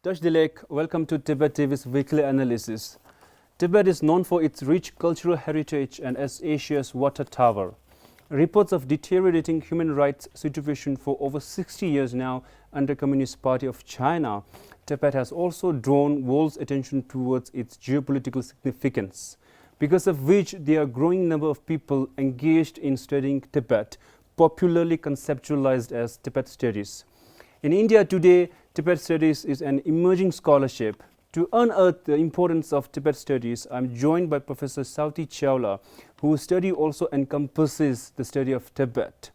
Touch Dilek, welcome to Tibettv's weekly analysis. Tibet is known for its rich cultural heritage and as Asia's water tower. Reports of deteriorating human rights situation for over 60 years now under Communist Party of China, Tibet has also drawn world's attention towards its geopolitical significance, because of which there are a growing number of people engaged in studying Tibet, popularly conceptualized as Tibet studies. In India today, Tibet studies is an emerging scholarship. To unearth the importance of Tibet studies, I am joined by Professor Sauti Chawla, whose study also encompasses the study of Tibet.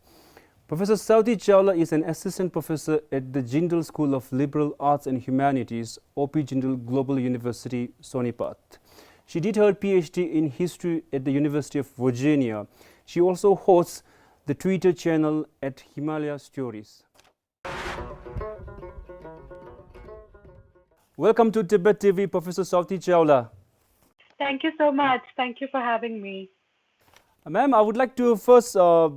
Professor Sauti Chawla is an assistant professor at the Jindal School of Liberal Arts and Humanities, OP Jindal Global University, Sonipat. She did her PhD in history at the University of Virginia. She also hosts the Twitter channel at Himalayan Stories. Welcome to Tibettv, Professor Sauti Chawla. Thank you so much. Thank you for having me. Ma'am, I would like to first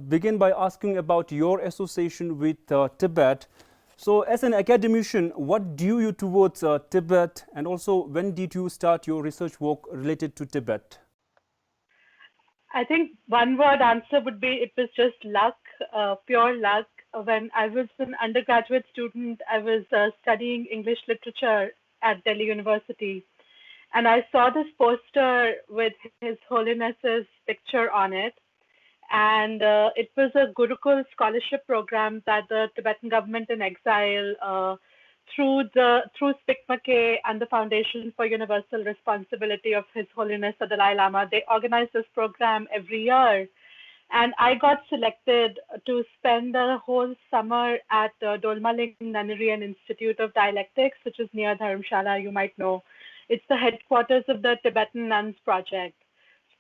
begin by asking about your association with Tibet. So, as an academician, what drew you towards Tibet, and also when did you start your research work related to Tibet? I think one word answer would be it was just luck, pure luck. When I was an undergraduate student, I was studying English literature at Delhi University. And I saw this poster with His Holiness's picture on it. And it was a Gurukul scholarship program that the Tibetan government in exile, through SPICMAK and the Foundation for Universal Responsibility of His Holiness the Dalai Lama, they organize this program every year. And I got selected to spend the whole summer at Dolmaling Nunnery and Institute of Dialectics, which is near Dharamshala, you might know. It's the headquarters of the Tibetan Nuns Project.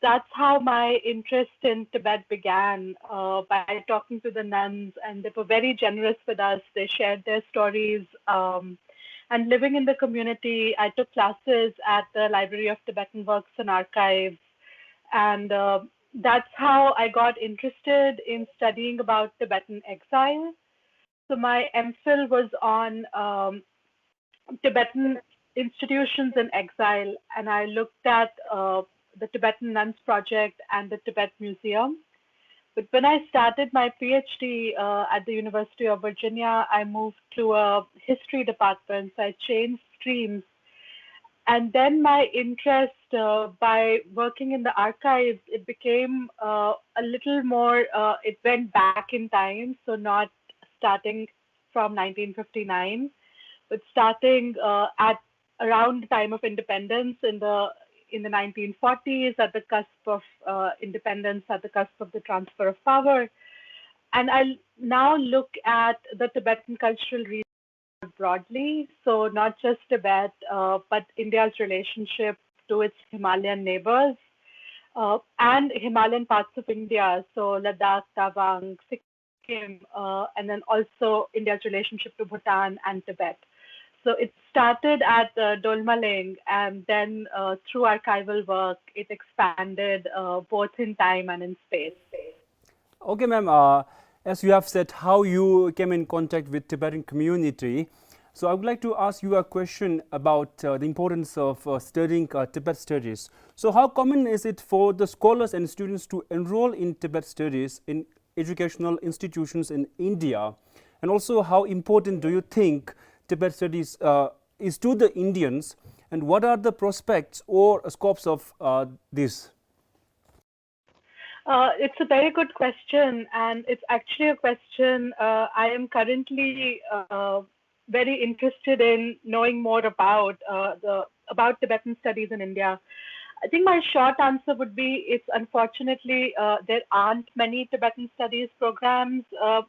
That's how my interest in Tibet began, by talking to the nuns, and they were very generous with us. They shared their stories. And living in the community, I took classes at the Library of Tibetan Works and Archives. And that's how I got interested in studying about Tibetan exile. So my MPhil was on Tibetan institutions in exile, and I looked at the Tibetan Nuns Project and the Tibet Museum. But when I started my PhD at the University of Virginia, I moved to a history department. So I changed streams. And then my interest, by working in the archives, it became a little more, it went back in time. So not starting from 1959, but starting at around the time of independence in the 1940s, at the cusp of independence, at the cusp of the transfer of power. And I now look at the Tibetan cultural region broadly, so not just Tibet, but India's relationship to its Himalayan neighbors and Himalayan parts of India, so Ladakh, Tawang, Sikkim, and then also India's relationship to Bhutan and Tibet. So it started at Dolmaling, and then through archival work, it expanded both in time and in space. Okay, ma'am. As you have said, how you came in contact with Tibetan community. So I would like to ask you a question about the importance of studying Tibet studies. So how common is it for the scholars and students to enroll in Tibet studies in educational institutions in India? And also, how important do you think Tibet studies is to the Indians, and what are the prospects or scopes of this? It's a very good question, and it's actually a question I am currently very interested in knowing more about Tibetan studies in India. I think my short answer would be it's unfortunately there aren't many Tibetan studies programs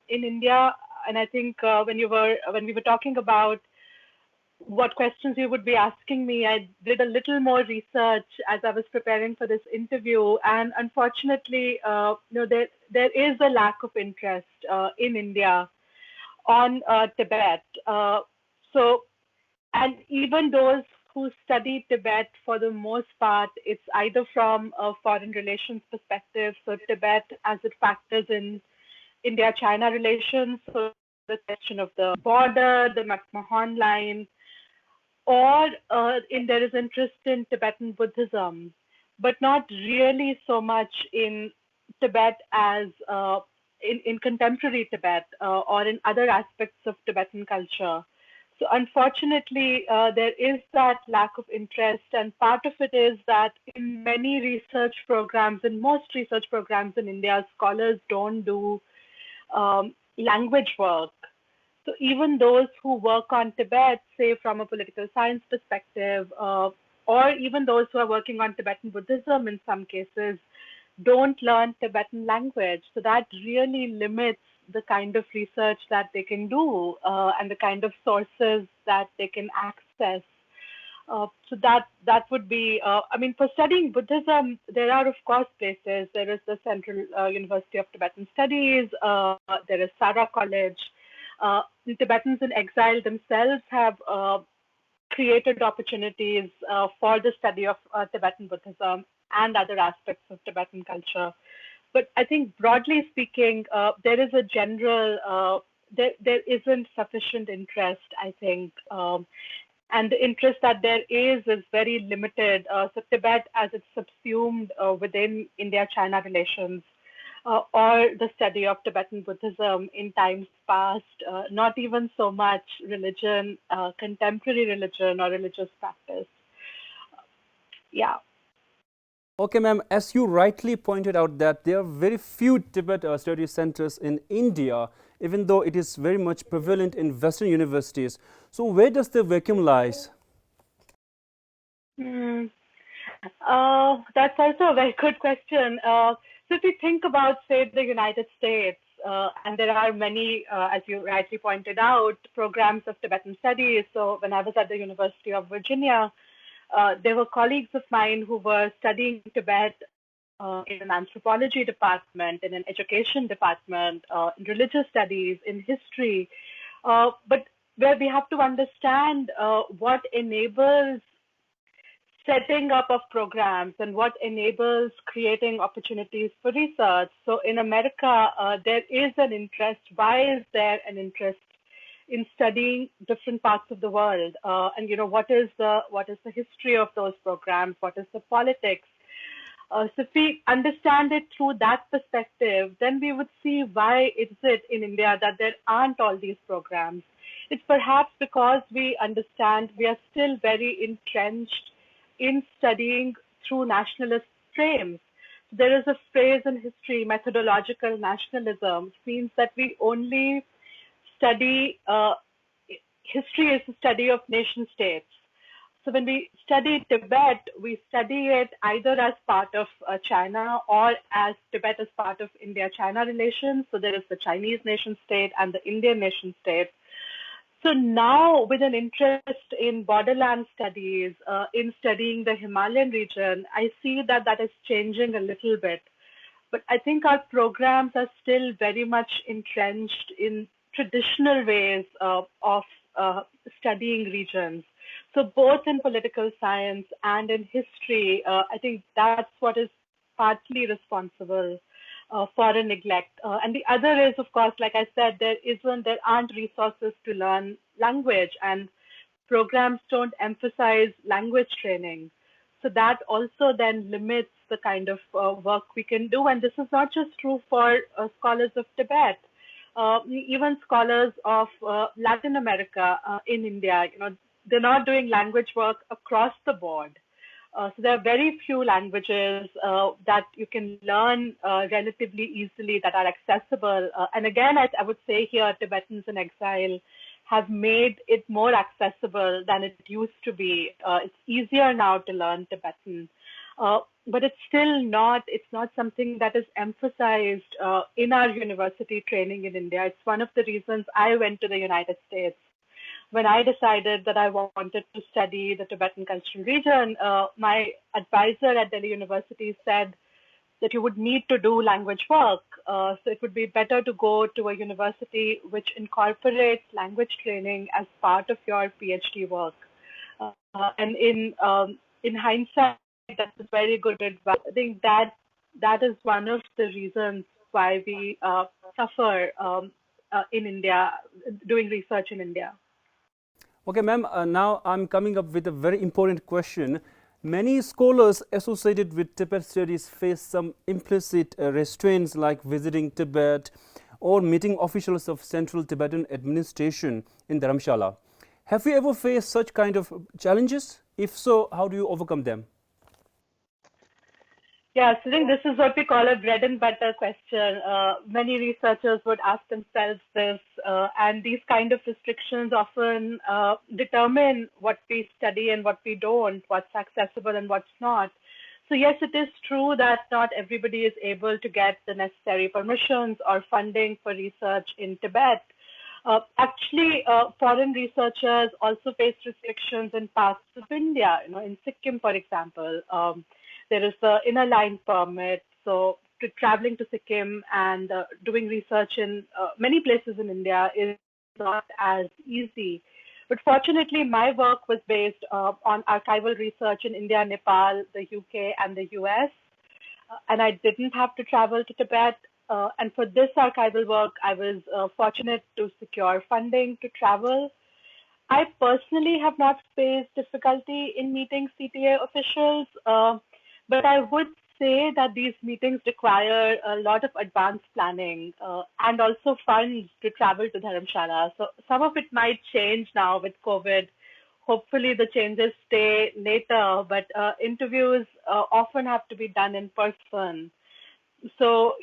in India, and I think when we were talking about what questions you would be asking me, I did a little more research as I was preparing for this interview, and unfortunately, there is a lack of interest in India on Tibet. And even those who study Tibet, for the most part, it's either from a foreign relations perspective, so Tibet as it factors in India-China relations, so the question of the border, the McMahon line, or there is interest in Tibetan Buddhism, but not really so much in Tibet as in contemporary Tibet or in other aspects of Tibetan culture. So unfortunately, there is that lack of interest, and part of it is that in many research programs, in most research programs in India, scholars don't do language work. So even those who work on Tibet, say from a political science perspective, or even those who are working on Tibetan Buddhism in some cases, don't learn Tibetan language. So that really limits the kind of research that they can do and the kind of sources that they can access. So that would be, I mean, for studying Buddhism, there are of course places. There is the Central University of Tibetan Studies. There is Sara College. The Tibetans in exile themselves have created opportunities for the study of Tibetan Buddhism and other aspects of Tibetan culture. But I think broadly speaking, there is a general, there isn't sufficient interest, I think. And the interest that there is very limited. So Tibet, as it's subsumed within India-China relations, or the study of Tibetan Buddhism in times past, not even so much religion, contemporary religion or religious practice. Yeah. Okay, ma'am, as you rightly pointed out that there are very few Tibet study centers in India, even though it is very much prevalent in Western universities. So where does the vacuum lies? Hmm. That's also a very good question. So if you think about, say, the United States, and there are many, as you rightly pointed out, programs of Tibetan studies. So when I was at the University of Virginia, there were colleagues of mine who were studying Tibet in an anthropology department, in an education department, in religious studies, in history. But where we have to understand what enables setting up of programs and what enables creating opportunities for research. So in America, there is an interest. Why is there an interest in studying different parts of the world? And what is the history of those programs? What is the politics? So if we understand it through that perspective, then we would see why is it in India that there aren't all these programs. It's perhaps because we understand we are still very entrenched in studying through nationalist frames. There is a phrase in history, methodological nationalism, which means that we only study, history is the study of nation states. So when we study Tibet, we study it either as part of China or as Tibet as part of India-China relations. So there is the Chinese nation state and the Indian nation state. So now, with an interest in borderland studies, in studying the Himalayan region, I see that that is changing a little bit. But I think our programs are still very much entrenched in traditional ways of studying regions. So both in political science and in history, I think that's what is partly responsible for a neglect. And the other is, of course, like I said, there aren't resources to learn language, and programs don't emphasize language training. So that also then limits the kind of work we can do. And this is not just true for scholars of Tibet. Even scholars of Latin America in India, they're not doing language work across the board. So there are very few languages that you can learn relatively easily that are accessible. And again, I would say here, Tibetans in exile have made it more accessible than it used to be. It's easier now to learn Tibetan. But it's not something that is emphasized in our university training in India. It's one of the reasons I went to the United States. When I decided that I wanted to study the Tibetan cultural region, my advisor at Delhi University said that you would need to do language work. So it would be better to go to a university which incorporates language training as part of your PhD work. And in hindsight, that was very good advice. I think that is one of the reasons why we suffer in India, doing research in India. Okay, ma'am, now I'm coming up with a very important question. Many scholars associated with Tibet studies face some implicit restraints like visiting Tibet or meeting officials of Central Tibetan administration in Dharamshala. Have you ever faced such kind of challenges? If so, how do you overcome them? Yeah, so I think this is what we call a bread and butter question. Many researchers would ask themselves this, and these kind of restrictions often determine what we study and what we don't, what's accessible and what's not. So yes, it is true that not everybody is able to get the necessary permissions or funding for research in Tibet. Actually, foreign researchers also face restrictions in parts of India. In Sikkim, for example, there is the inner line permit. So, traveling to Sikkim and doing research in many places in India is not as easy. But fortunately, my work was based on archival research in India, Nepal, the UK, and the US, and I didn't have to travel to Tibet. And for this archival work, I was fortunate to secure funding to travel. I personally have not faced difficulty in meeting CTA officials, but I would say that these meetings require a lot of advanced planning and also funds to travel to Dharamshala. So some of it might change now with COVID. Hopefully the changes stay later, but interviews often have to be done in person. So,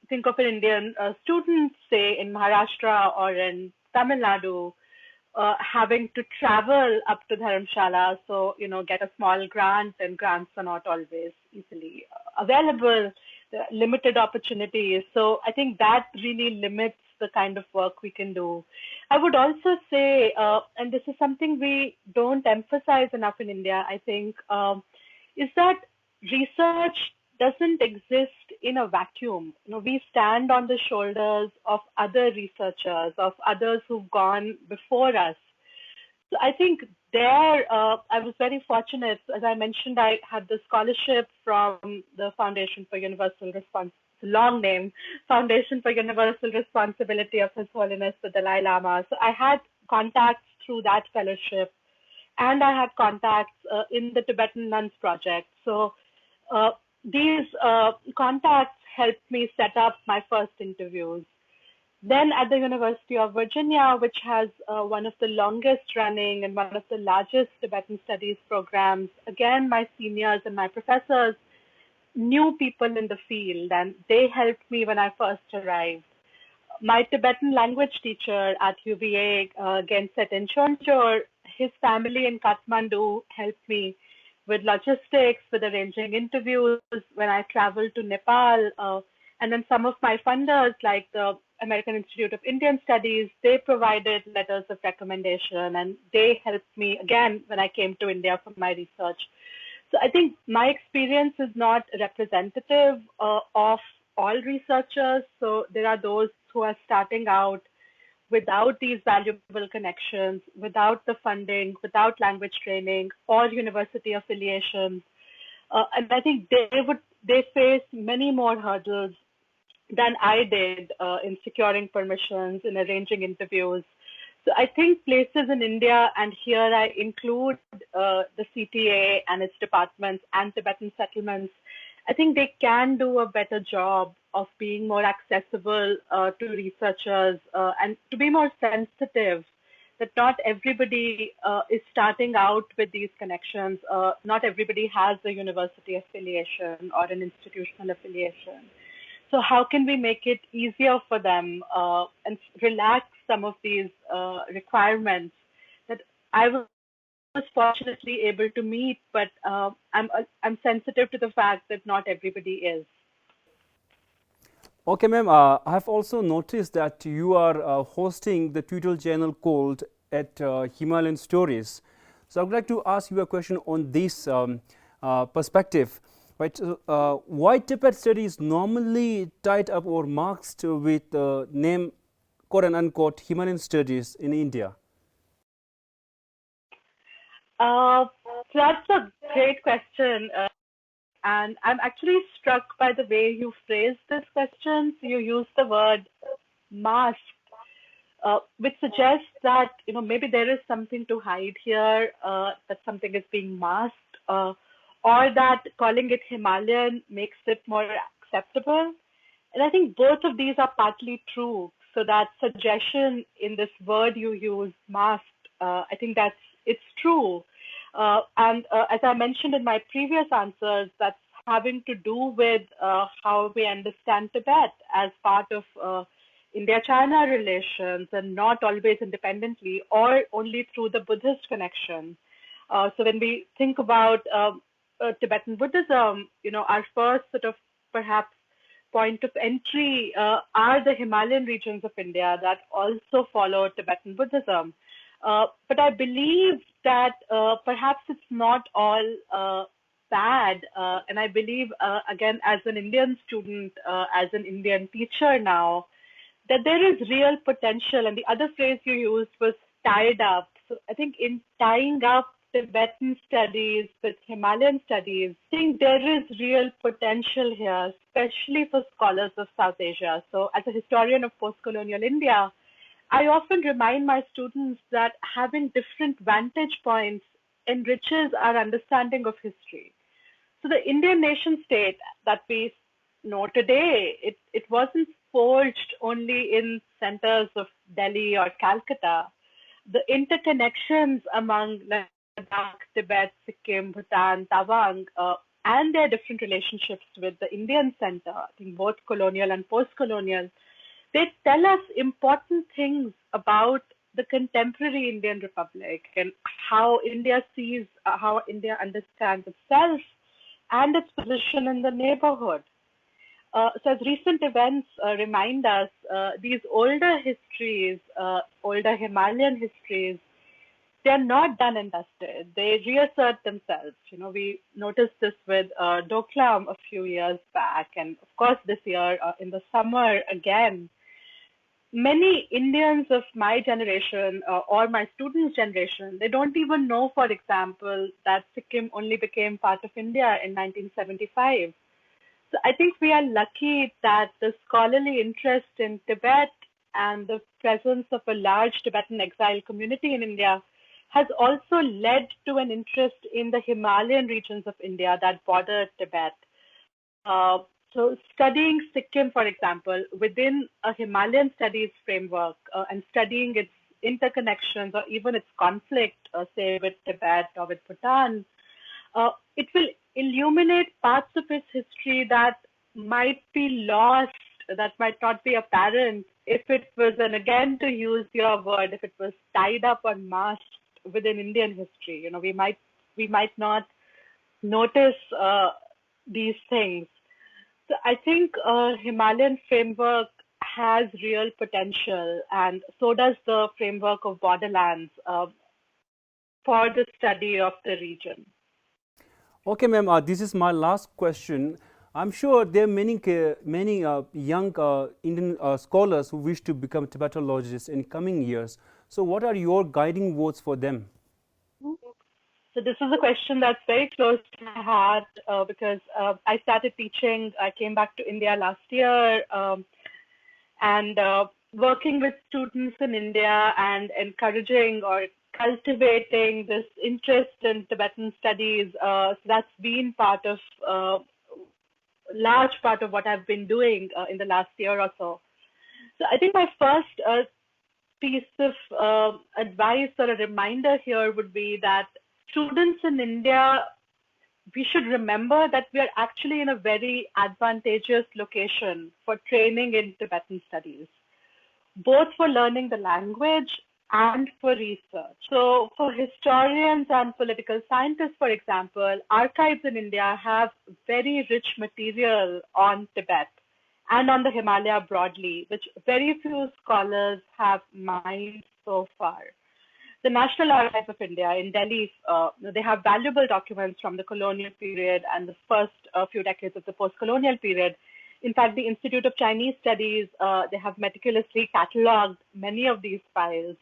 think of an Indian student, say in Maharashtra or in Tamil Nadu, having to travel up to Dharamshala, so get a small grant, and grants are not always easily available. There are limited opportunities, so I think that really limits the kind of work we can do. I would also say, and this is something we don't emphasize enough in India, I think, is that research doesn't exist in a vacuum. We stand on the shoulders of other researchers, of others who've gone before us. So I think there, I was very fortunate. As I mentioned, I had the scholarship from the Foundation for Universal Responsibility, long name, Foundation for Universal Responsibility of His Holiness the Dalai Lama. So I had contacts through that fellowship, and I had contacts in the Tibetan Nuns Project. So these contacts helped me set up my first interviews. Then at the University of Virginia, which has one of the longest running and one of the largest Tibetan studies programs, again, my seniors and my professors knew people in the field, and they helped me when I first arrived. My Tibetan language teacher at UVA, Genset Chonchor, his family in Kathmandu helped me with logistics, with arranging interviews when I traveled to Nepal. And then some of my funders, like the American Institute of Indian Studies, they provided letters of recommendation, and they helped me again when I came to India for my research. So I think my experience is not representative of all researchers. So there are those who are starting out without these valuable connections, without the funding, without language training or university affiliation. And I think they face many more hurdles than I did in securing permissions, in arranging interviews. So I think places in India, and here I include the CTA and its departments and Tibetan settlements, I think they can do a better job of being more accessible to researchers and to be more sensitive that not everybody is starting out with these connections. Not everybody has a university affiliation or an institutional affiliation. So how can we make it easier for them and relax some of these requirements that I was fortunately able to meet, but I'm sensitive to the fact that not everybody is. Okay, ma'am. I have also noticed that you are hosting the Twitter channel called at Himalayan Stories. So I would like to ask you a question on this perspective. Right? Why Tibet study is normally tied up or marked with the name quote and unquote Himalayan studies in India? So that's a great question. And I'm actually struck by the way you phrased this question. So you use the word mask. which suggests that maybe there is something to hide here, that something is being masked, or that calling it Himalayan makes it more acceptable. And I think both of these are partly true. So that suggestion in this word you use, masked, I think it's true. And as I mentioned in my previous answers, that's having to do with how we understand Tibet as part of India-China relations and not always independently or only through the Buddhist connection. So when we think about Tibetan Buddhism, our first sort of perhaps point of entry are the Himalayan regions of India that also follow Tibetan Buddhism. But I believe that perhaps it's not all bad. And I believe, again, as an Indian student, as an Indian teacher now, that there is real potential. And the other phrase you used was tied up. So I think in tying up Tibetan studies with Himalayan studies, I think there is real potential here, especially for scholars of South Asia. So as a historian of post-colonial India, I often remind my students that having different vantage points enriches our understanding of history. So the Indian nation state that we know today, it wasn't forged only in centers of Delhi or Calcutta. The interconnections among Ladakh, Tibet, Sikkim, Bhutan, Tawang, and their different relationships with the Indian center, I think both colonial and post-colonial, they tell us important things about the contemporary Indian Republic and how India sees, how India understands itself and its position in the neighborhood. So as recent events remind us, these older histories, older Himalayan histories, they're not done and dusted. They reassert themselves. We noticed this with Doklam a few years back, and of course this year in the summer again. Many Indians of my generation or my students' generation, they don't even know, for example, that Sikkim only became part of India in 1975. So I think we are lucky that the scholarly interest in Tibet and the presence of a large Tibetan exile community in India has also led to an interest in the Himalayan regions of India that border Tibet. So studying Sikkim, for example, within a Himalayan studies framework and studying its interconnections or even its conflict, say with Tibet or with Bhutan, it will illuminate parts of its history that might be lost, that might not be apparent if it was, and again to use your word, if it was tied up or masked within Indian history. We might not notice these things. So I think Himalayan framework has real potential, and so does the framework of borderlands for the study of the region. Okay, ma'am, this is my last question. I'm sure there are many young Indian scholars who wish to become Tibetologists in coming years. So what are your guiding words for them? So this is a question that's very close to my heart because I started teaching. I came back to India last year and working with students in India and encouraging or cultivating this interest in Tibetan studies. So that's been large part of what I've been doing in the last year or so. So I think my first piece of advice or a reminder here would be that students in India, we should remember that we are actually in a very advantageous location for training in Tibetan studies, both for learning the language and for research. So for historians and political scientists, for example, archives in India have very rich material on Tibet and on the Himalaya broadly, which very few scholars have mined so far. The National Archives of India in Delhi, they have valuable documents from the colonial period and the first few decades of the post-colonial period. In fact, the Institute of Chinese Studies, they have meticulously catalogued many of these files.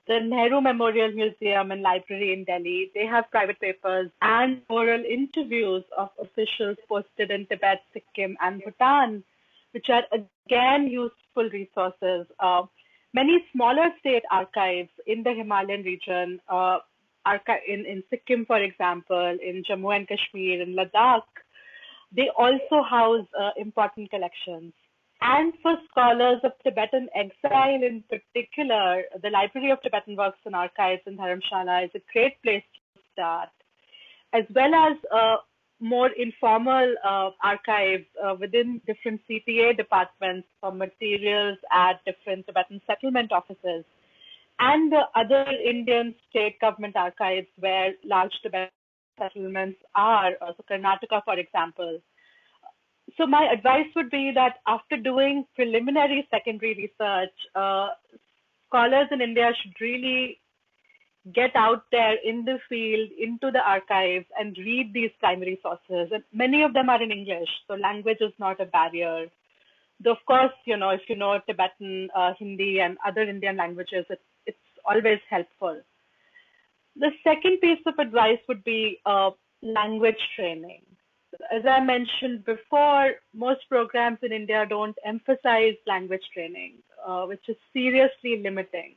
The Nehru Memorial Museum and Library in Delhi, they have private papers and oral interviews of officials posted in Tibet, Sikkim, and Bhutan, which are again useful resources. many smaller state archives in the Himalayan region, in Sikkim, for example, in Jammu and Kashmir, in Ladakh, they also house important collections. And for scholars of Tibetan exile in particular, the Library of Tibetan Works and Archives in Dharamshala is a great place to start, as well as more informal archives within different CTA departments for materials at different Tibetan settlement offices, and the other Indian state government archives where large Tibetan settlements are, so Karnataka, for example. So my advice would be that after doing preliminary secondary research, scholars in India should really get out there in the field, into the archives, and read these primary sources. And many of them are in English, so language is not a barrier. Though, of course, if you know Tibetan, Hindi, and other Indian languages, it's always helpful. The second piece of advice would be language training. As I mentioned before, most programs in India don't emphasize language training, which is seriously limiting.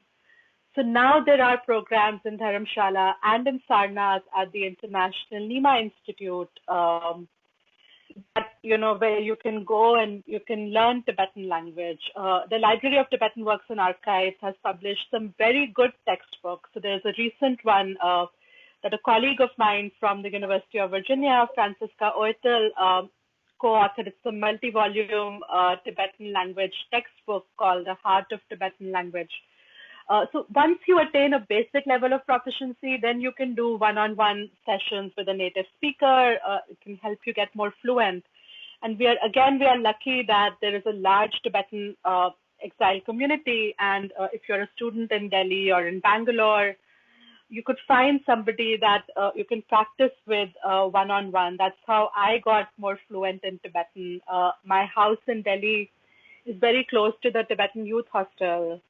So now there are programs in Dharamshala and in Sarnath at the International Nima Institute, that, where you can go and you can learn Tibetan language. The Library of Tibetan Works and Archives has published some very good textbooks. So there's a recent one that a colleague of mine from the University of Virginia, Francisca Oetel, co-authored. It's a multi-volume Tibetan language textbook called The Heart of Tibetan Language. So once you attain a basic level of proficiency, then you can do one-on-one sessions with a native speaker. It can help you get more fluent. And we are lucky that there is a large Tibetan exile community. And if you're a student in Delhi or in Bangalore, you could find somebody that you can practice with one-on-one. That's how I got more fluent in Tibetan. My house in Delhi is very close to the Tibetan youth hostel.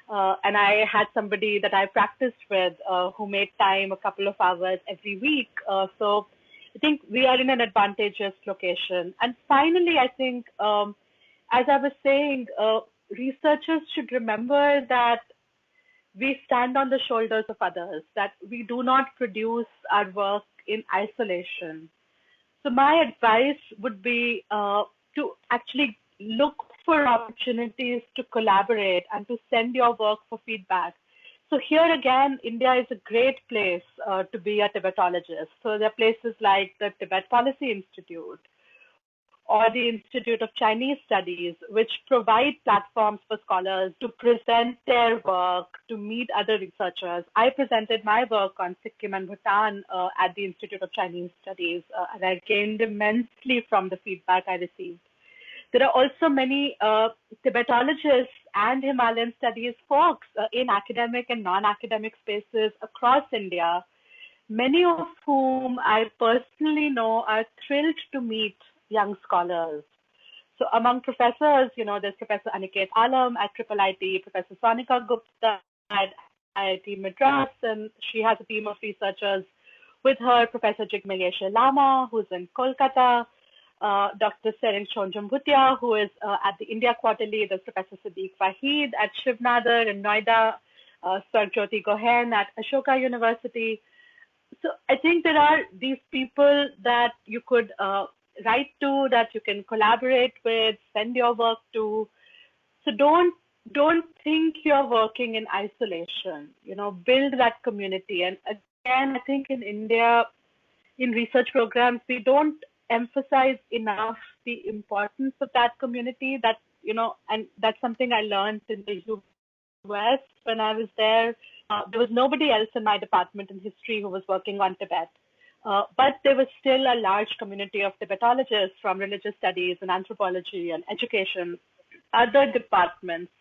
And I had somebody that I practiced with who made time a couple of hours every week. So I think we are in an advantageous location. And finally, I think, as I was saying, researchers should remember that we stand on the shoulders of others, that we do not produce our work in isolation. So my advice would be to actually look for opportunities to collaborate and to send your work for feedback. So here again, India is a great place to be a Tibetologist. So there are places like the Tibet Policy Institute or the Institute of Chinese Studies, which provide platforms for scholars to present their work, to meet other researchers. I presented my work on Sikkim and Bhutan at the Institute of Chinese Studies, and I gained immensely from the feedback I received. There are also many Tibetologists and Himalayan studies folks in academic and non-academic spaces across India, many of whom I personally know are thrilled to meet young scholars. So among professors, there's Professor Aniket Alam at IIIT, Professor Sonika Gupta at IIT Madras, and she has a team of researchers with her, Professor Jigmeyeshe Lama, who's in Kolkata, Dr. Sering Chonjam Bhutia, who is at the India Quarterly. There's Professor Sadiq Wahid at Shiv Nadar in Noida, Sarjoti Gohen at Ashoka University. So I think there are these people that you could write to, that you can collaborate with, send your work to. So don't think you're working in isolation. Build that community. And again, I think in India, in research programs, we don't emphasize enough the importance of that community. That and that's something I learned in the US when I was there. There was nobody else in my department in history who was working on Tibet. But there was still a large community of Tibetologists from religious studies and anthropology and education, other departments,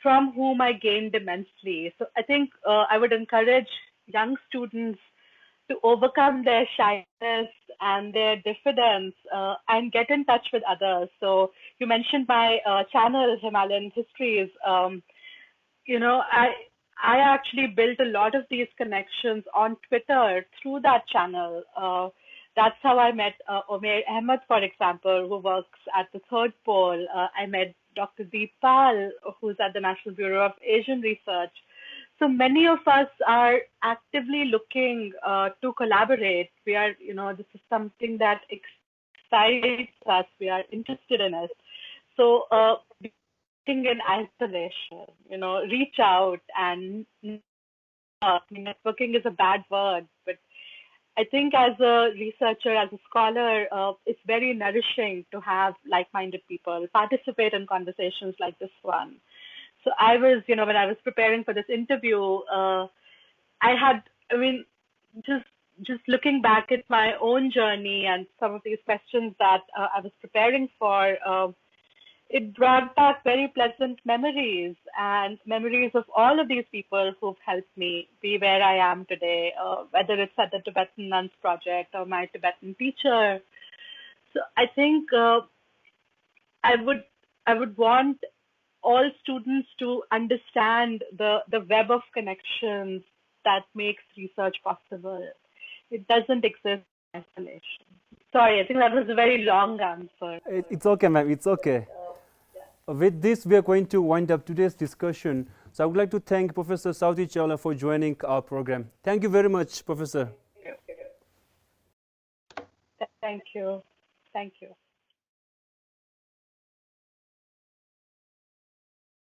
from whom I gained immensely. So I think I would encourage young students to overcome their shyness and their diffidence and get in touch with others. So you mentioned my channel, Himalayan Histories. I actually built a lot of these connections on Twitter through that channel. that's how I met Omer Ahmed, for example, who works at the Third Pole. I met Dr. Deep Pal, who's at the National Bureau of Asian Research. So many of us are actively looking to collaborate. We are, this is something that excites us. We are interested in it. So being in isolation, reach out and networking is a bad word, but I think as a researcher, as a scholar, it's very nourishing to have like-minded people participate in conversations like this one. So I was, when I was preparing for this interview, I mean, just looking back at my own journey and some of these questions that I was preparing for, it brought back very pleasant memories and memories of all of these people who've helped me be where I am today, whether it's at the Tibetan Nuns Project or my Tibetan teacher. So I think I would want all students to understand the web of connections that makes research possible. It doesn't exist in isolation. Sorry, I think that was a very long answer. It's okay, ma'am. It's okay. With this, we are going to wind up today's discussion. So I would like to thank Professor Sauti Chawla for joining our program. Thank you very much, Professor. Thank you. Thank you.